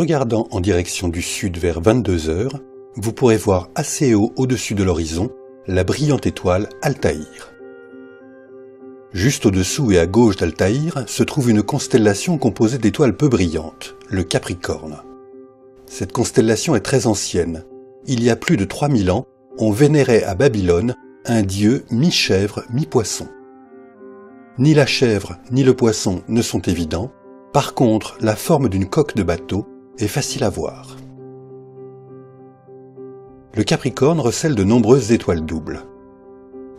regardant en direction du sud vers 22 heures, vous pourrez voir assez haut au-dessus de l'horizon la brillante étoile Altaïr. Juste au-dessous et à gauche d'Altaïr se trouve une constellation composée d'étoiles peu brillantes, le Capricorne. Cette constellation est très ancienne. Il y a plus de 3000 ans, on vénérait à Babylone un dieu mi-chèvre, mi-poisson. Ni la chèvre ni le poisson ne sont évidents, par contre la forme d'une coque de bateau est facile à voir. Le Capricorne recèle de nombreuses étoiles doubles.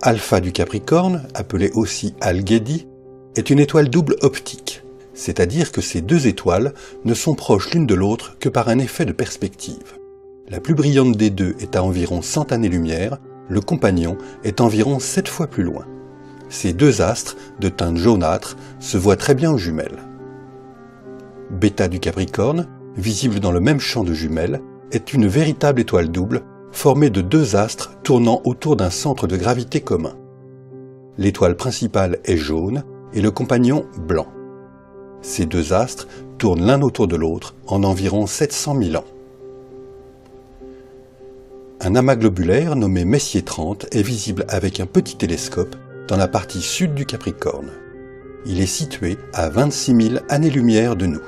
Alpha du Capricorne, appelée aussi Algédie, est une étoile double optique, c'est-à-dire que ces deux étoiles ne sont proches l'une de l'autre que par un effet de perspective. La plus brillante des deux est à environ 100 années-lumière, le compagnon est environ 7 fois plus loin. Ces deux astres, de teinte jaunâtre, se voient très bien aux jumelles. Bêta du Capricorne, visible dans le même champ de jumelles, est une véritable étoile double, formée de deux astres tournant autour d'un centre de gravité commun. L'étoile principale est jaune et le compagnon blanc. Ces deux astres tournent l'un autour de l'autre en environ 700 000 ans. Un amas globulaire nommé Messier 30 est visible avec un petit télescope dans la partie sud du Capricorne. Il est situé à 26 000 années-lumière de nous.